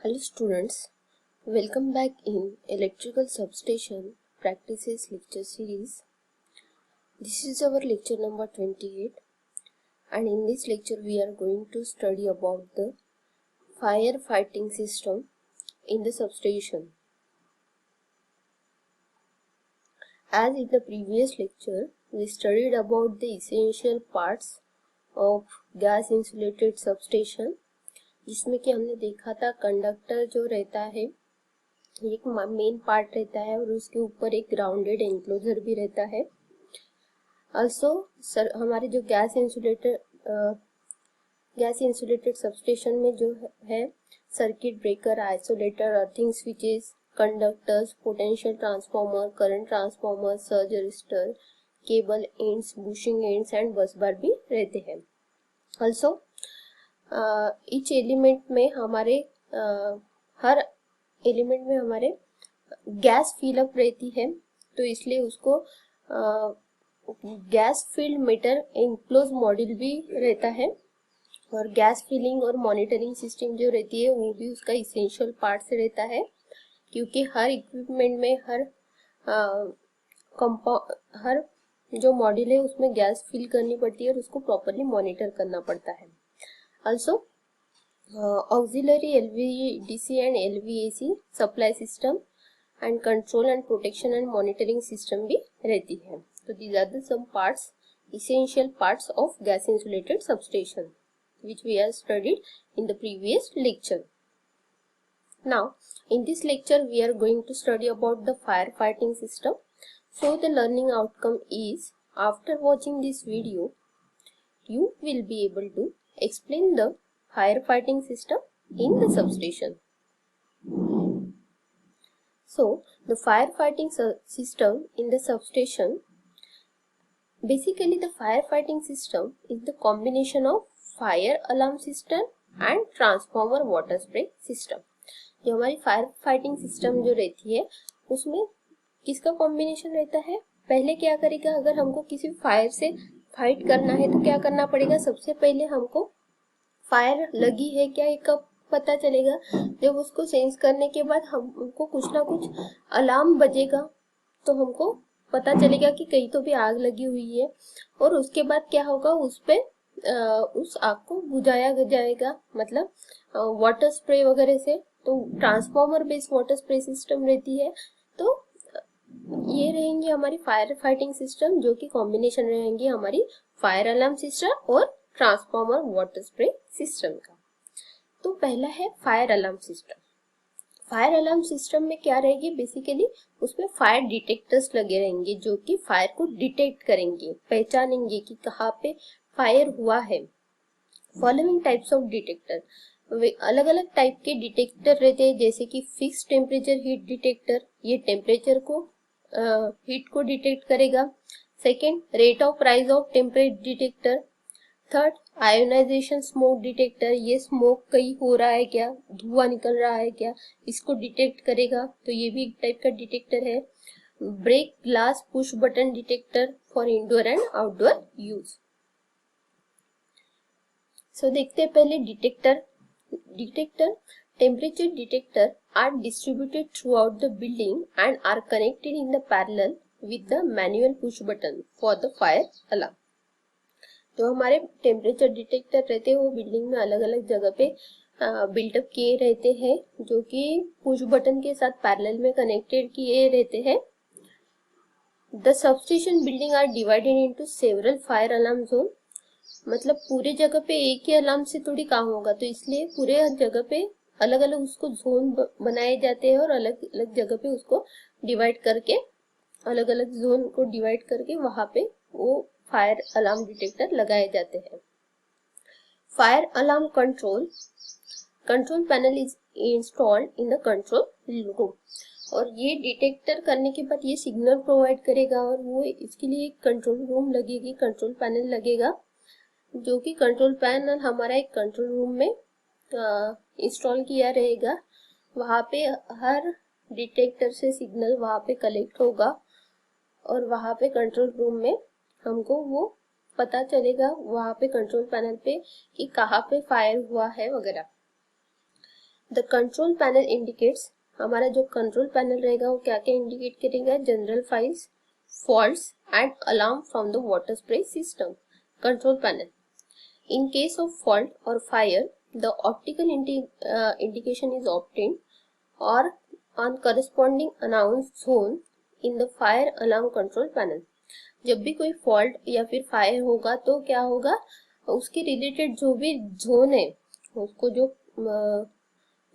Hello students, welcome back in Electrical Substation Practices Lecture Series. This is our lecture number 28 and in this lecture we are going to study about the firefighting system in the substation. As in the previous lecture, we studied about the essential parts of gas insulated substation, जिसमें कि हमने देखा था conductor जो रहता है एक main part रहता है और उसके ऊपर एक ग्राउंडेड एंक्लोजर भी रहता है। ऑल्सो हमारे जो गैस इंसुलेटेड सबस्टेशन में जो है circuit breaker, isolator, earthing switches, conductors, potential transformer, current transformer, surge register, cable ends, bushing ends and बस बार भी रहते हैं। ऑल्सो ईच एलिमेंट में हमारे हर एलिमेंट में हमारे गैस फिलअप रहती है, तो इसलिए उसको gas field meter enclose module भी रहता है और गैस फिलिंग और मॉनिटरिंग सिस्टम जो रहती है वो भी उसका इसेंशियल पार्ट से रहता है, क्योंकि हर इक्विपमेंट में हर जो मॉड्यूल है उसमें गैस फिल करनी पड़ती है और उसको प्रॉपरली मॉनिटर करना पड़ता है। Also, auxiliary LVDC and LVAC supply system and control and protection and monitoring system भी रहती है। So these are the some parts, essential parts of gas insulated substation, which we have studied in the previous lecture. Now, in this lecture, we are going to study about the firefighting system. So the learning outcome is, after watching this video, you will be able to explain the firefighting system in the substation. So, the firefighting system in the substation, basically the firefighting system is the combination of fire alarm system and transformer water spray system. जो हमारी firefighting system जो रहती है उसमें किसका combination रहता है? पहले क्या करेगा, अगर हमको किसी फायर से फाइट करना है तो क्या करना पड़ेगा? सबसे पहले हमको फायर लगी है क्या ये कब पता चलेगा? जब उसको सेंस करने के बाद हमको कुछ ना कुछ अलार्म बजेगा तो हमको पता चलेगा कि कहीं तो भी आग लगी हुई है, और उसके बाद क्या होगा, उस पे उस आग को बुझाया जाएगा, मतलब वाटर स्प्रे वगैरह से। तो transformer based water spray system रहती है। तो ये रहेंगी हमारी फायर फाइटिंग सिस्टम, जो कि कॉम्बिनेशन रहेंगी हमारी फायर अलार्म सिस्टम और ट्रांसफार्मर वाटर स्प्रे सिस्टम का। तो पहला है fire alarm system. Fire alarm system में क्या रहेगी, बेसिकली उसमें फायर डिटेक्टर्स लगे रहेंगे जो कि फायर को डिटेक्ट करेंगे, पहचानेंगे कि कहाँ पे फायर हुआ है। फॉलोइंग टाइप्स ऑफ डिटेक्टर, अलग अलग टाइप के डिटेक्टर रहते हैं, जैसे कि फिक्स टेम्परेचर हीट डिटेक्टर, ये टेम्परेचर को हीट को डिटेक्ट करेगा। Second, rate of rise of temperature detector. Third, ionisation smoke detector, ये स्मोक कहीं हो रहा है क्या, धुआं निकल रहा है क्या, इसको डिटेक्ट करेगा, तो ये भी एक टाइप का डिटेक्टर है। Break glass push button detector for indoor and outdoor use. So देखते हैं पहले detector. Temperature detector are distributed throughout the building and are connected in the parallel with the manual push button for the fire alarm. जो हमारे temperature detector रहते हैं वो building में अलग अलग जगह पे बिल्टअप किए रहते हैं, जो कि पुश बटन के साथ पैरेलल में कनेक्टेड किए रहते हैं। The substation building are divided into several fire alarm zone, मतलब पूरे जगह पे एक ही अलार्म से थोड़ी काम होगा, तो इसलिए पूरे जगह पे अलग अलग उसको जोन बनाए जाते हैं और अलग अलग जगह पे उसको डिवाइड करके, अलग अलग जोन को डिवाइड करके वहां पे वो फायर अलार्म डिटेक्टर लगाए जाते हैं। Fire alarm control panel is installed in the control room, और ये डिटेक्टर करने के बाद ये सिग्नल प्रोवाइड करेगा और वो इसके लिए एक कंट्रोल रूम लगेगी, कंट्रोल पैनल लगेगा, जो कि कंट्रोल पैनल हमारा एक कंट्रोल रूम में इंस्टॉल किया रहेगा। वहाँ पे हर डिटेक्टर से सिग्नल वहाँ पे कलेक्ट होगा और वहाँ पे कंट्रोल रूम में हमको वो पता चलेगा, वहाँ पे कंट्रोल पैनल पे कि कहाँ पे फायर हुआ है वगैरह। द कंट्रोल पैनल इंडिकेट्स, हमारा जो कंट्रोल पैनल रहेगा वो क्या क्या इंडिकेट करेगा, general files, faults and alarm from the water spray system. Control panel, in case of fault or fire, the optical indication is obtained or on corresponding announced zone in the fire alarm control panel। जब भी कोई fault या फिर fire होगा तो क्या होगा, उसके रिलेटेड जो भी जोन है, उसको जो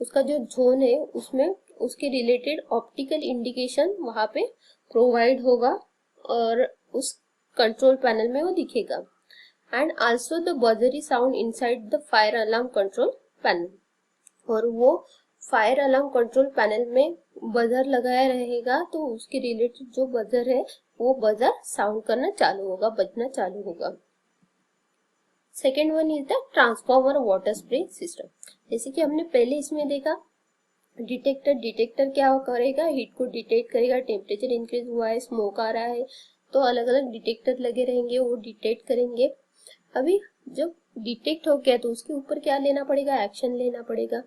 उसका जो जोन है उसमें उसके रिलेटेड ऑप्टिकल इंडिकेशन वहां पे प्रोवाइड होगा और उस कंट्रोल पैनल में वो दिखेगा। एंड आल्सो द बजरी sound inside the fire alarm control panel, और वो फायर अलार्म कंट्रोल पैनल में बजर लगाया रहेगा तो उसके रिलेटेड जो बजर है वो बजर साउंड करना चालू होगा, बजना चालू होगा। Second one is the transformer water spray system. जैसे कि हमने पहले इसमें देखा, डिटेक्टर क्या करेगा, हीट को डिटेक्ट करेगा, टेम्परेचर इंक्रीज हुआ है, स्मोक आ रहा है, तो अलग अलग डिटेक्टर लगे रहेंगे, वो डिटेक्ट करेंगे। अभी जब डिटेक्ट हो गया तो उसके ऊपर क्या लेना पड़ेगा, एक्शन लेना पड़ेगा,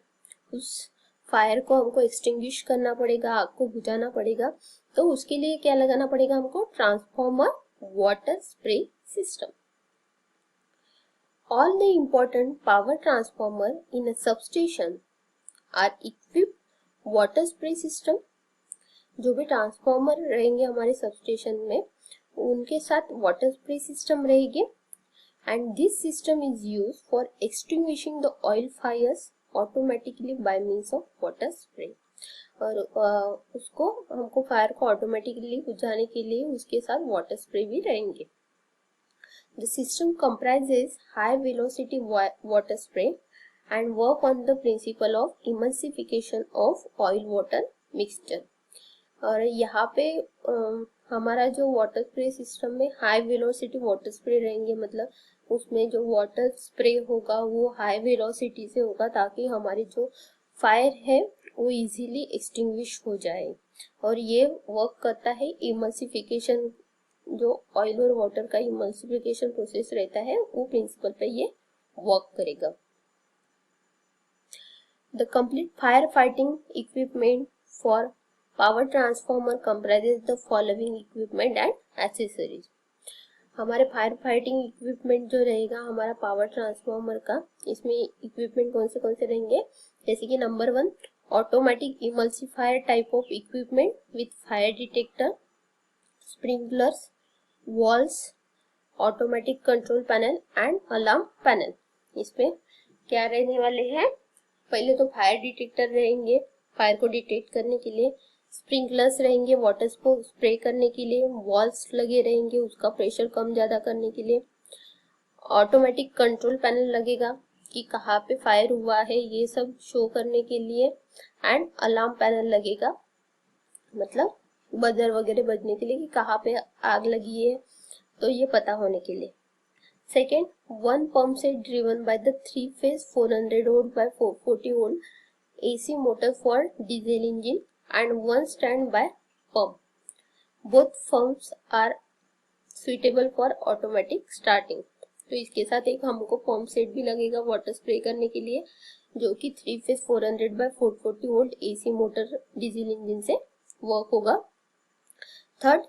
उस फायर को हमको एक्सटिंग्विश करना पड़ेगा, आग को बुझाना पड़ेगा। तो उसके लिए क्या लगाना पड़ेगा हमको, transformer water spray system. All the important power transformer in a substation are equipped water spray system. जो भी ट्रांसफॉर्मर रहेंगे हमारे सबस्टेशन में उनके साथ वाटर स्प्रे सिस्टम रहेगी। And this system is used for extinguishing the oil fires automatically by means of water spray। और उसको हमको फायर को ऑटोमेटिकली बुझाने के लिए उसके साथ वाटर स्प्रे भी रहेंगे। The system comprises high velocity water spray and work on the principle of emulsification of oil water mixture। और यहाँ पे हमारा जो वाटर स्प्रे सिस्टम में हाई वेलोसिटी वाटर स्प्रे रहेंगे, मतलब उसमें जो वाटर स्प्रे होगा वो हाई वेलोसिटी से होगा ताकि हमारी जो फायर है वो इजीली एक्सटिंग्विश हो जाए। और ये वर्क करता है इमल्सिफिकेशन, जो ऑयल और वाटर का इमल्सिफिकेशन प्रोसेस रहता है वो प्रिंसिपल पे ये वर्क करेगा। The complete fire fighting equipment for power transformer comprises the following equipment and accessories। हमारे फायर फाइटिंग इक्विपमेंट जो रहेगा हमारा पावर ट्रांसफॉर्मर का, इसमें इक्विपमेंट कौन से रहेंगे, जैसे कि number 1 automatic emulsifier type of equipment with fire detector, sprinklers, walls, automatic control panel and alarm panel. इसमें क्या रहने वाले हैं, पहले तो फायर डिटेक्टर रहेंगे फायर को डिटेक्ट करने के लिए, स्प्रिंकलर्स रहेंगे वाटर को स्प्रे करने के लिए, वॉल्स लगे रहेंगे उसका प्रेशर कम ज्यादा करने के लिए, ऑटोमेटिक कंट्रोल पैनल लगेगा कि कहाँ पे फायर हुआ है ये सब शो करने के लिए, एंड अलार्म पैनल लगेगा मतलब बजर वगैरह बजने के लिए कि कहाँ पे आग लगी है तो ये पता होने के लिए। Second, one pump set driven by the 3-phase 400 volt by 440 volt AC motor for diesel engine and one standby pump. Both pumps are suitable for automatic starting। तो इसके साथ एक हमको पंप सेट भी लगेगा वाटर स्प्रे करने के लिए जो कि 3-phase 400 by 440 volt AC motor diesel engine से वर्क होगा। थर्ड,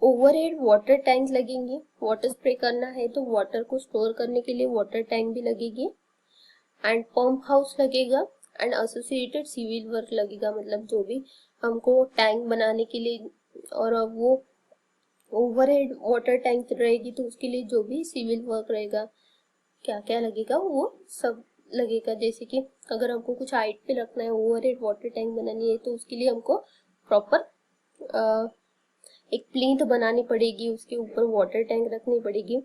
ओवरहेड वाटर टैंक लगेंगे, वाटर स्प्रे करना है तो वाटर को स्टोर करने के लिए वाटर टैंक भी लगेगी, एंड पंप हाउस लगेगा एंड एसोसिएटेड सिविल वर्क लगेगा, मतलब जो भी हमको टैंक बनाने के लिए, और वो ओवरहेड वाटर टैंक रहेगी तो उसके लिए जो भी सिविल वर्क रहेगा क्या क्या लगेगा वो सब लगेगा। जैसे कि अगर हमको कुछ हाइट पे रखना है, ओवरहेड वाटर टैंक बनानी है तो उसके लिए हमको प्रॉपर एक प्लिंथ बनानी पड़ेगी, उसके ऊपर वाटर टैंक रखनी पड़ेगी।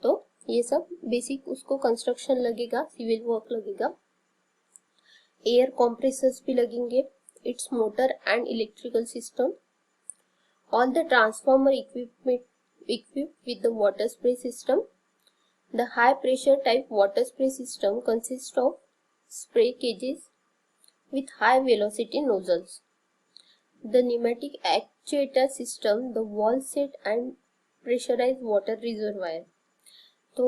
तो ये सब बेसिक उसको कंस्ट्रक्शन लगेगा, सिविल वर्क लगेगा। एयर कॉम्प्रेसर्स भी लगेंगे, it's motor and electrical system. All the transformer equipped with the water spray system। The high pressure type water spray system consists of spray cages with high velocity nozzles, the pneumatic actuator system, the valve set and pressurized water reservoir। तो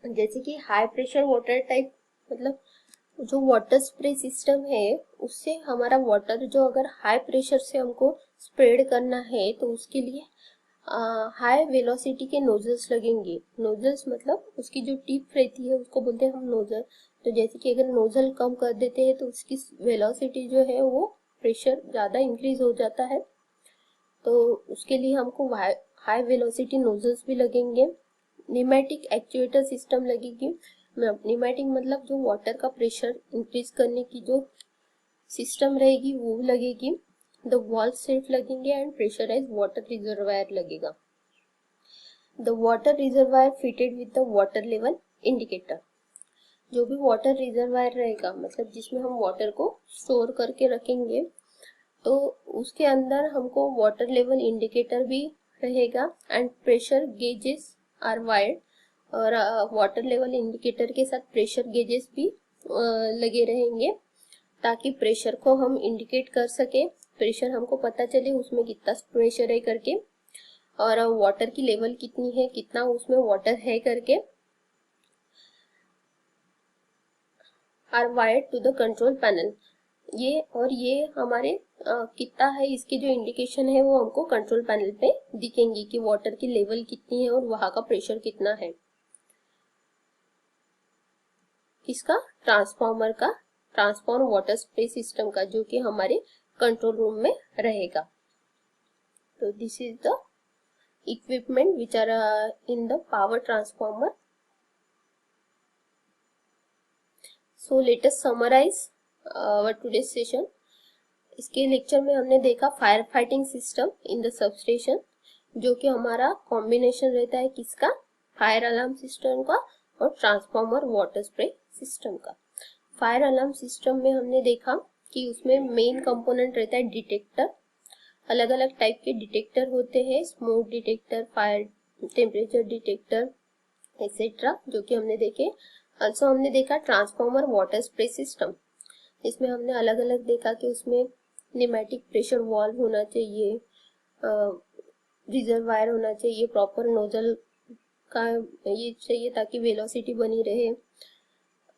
जैसे कि high pressure water type मतलब जो water spray system है उससे हमारा water जो अगर हाई प्रेशर से हमको स्प्रेड करना है तो उसके लिए हाई वेलोसिटी के नोजल्स लगेंगे। नोजल्स मतलब उसकी जो टिप रहती है उसको बोलते हैं हम नोजल। तो जैसे कि अगर नोजल कम कर देते हैं तो उसकी वेलोसिटी जो है वो प्रेशर ज़्यादा इंक्रीज हो जाता है, तो उसके लिए हमको हाई वेलोसिटी नोजल्स भी लगेंगे। न्यूमेटिक एक्चुएटर सिस्टम लगेगी। न्यूमेटिक मतलब जो वाटर का प्रेशर इंक्रीज करने की जो सिस्टम रहेगी वो लगेगी। द वॉल सेट लगेंगे एंड प्रेशराइज वाटर रिजर्वायर लगेगा। The water reservoir fitted with the water level indicator. जो भी वाटर रिजर्वायर रहेगा मतलब जिसमें हम वाटर को स्टोर करके रखेंगे, तो उसके अंदर हमको वाटर लेवल इंडिकेटर भी रहेगा and pressure gauges are wired. और वाटर लेवल इंडिकेटर के साथ प्रेशर गेजेस भी लगे रहेंगे ताकि प्रेशर को हम इंडिकेट कर सके, प्रेशर हमको पता चले उसमें कितना प्रेशर है करके, और वाटर की लेवल कितनी है, कितना उसमें वाटर है करके। Are wired to the control panel. ये हमारे कितना है इसकी जो इंडिकेशन है वो हमको कंट्रोल पैनल पे दिखेंगी कि वाटर की लेवल कितनी है और वहां का प्रेशर कितना है। किसका? ट्रांसफॉर्म वाटर स्प्रे सिस्टम का, जो कि हमारे कंट्रोल रूम में रहेगा। तो this is the equipment which are in the power transformer. So let us summarise our today's session. इसके लेक्चर में हमने देखा fire fighting system in the substation, जो कि हमारा कॉम्बिनेशन रहता है किसका? फायर अलार्म सिस्टम का और ट्रांसफॉर्मर वाटर स्प्रे सिस्टम का। फायर अलार्म सिस्टम में हमने देखा कि उसमें मेन कंपोनेंट रहता है डिटेक्टर। अलग अलग टाइप के डिटेक्टर होते हैं, smoke detector, fire temperature detector etcetera, जो कि हमने देखे। ऑल्सो हमने देखा ट्रांसफॉर्मर वाटर स्प्रे सिस्टम। इसमें हमने अलग अलग देखा कि उसमें न्यूमेटिक प्रेशर वाल्व होना चाहिए, रिजर्वायर होना चाहिए, प्रॉपर नोजल का ये चाहिए ताकि वेलोसिटी बनी रहे,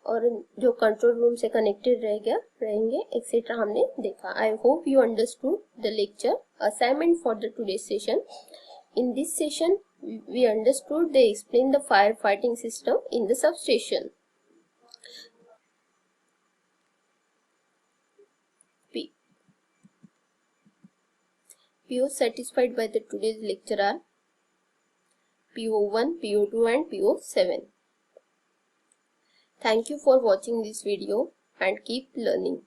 और जो कंट्रोल रूम से कनेक्टेड रहेंगे एक्सेट्रा हमने देखा। I hope you understood the lecture. Assignment for the today session. In this session, we understood they explain the firefighting system in the substation. PO satisfied by the today's lecture are PO1, PO2 and PO7. Thank you for watching this video and keep learning.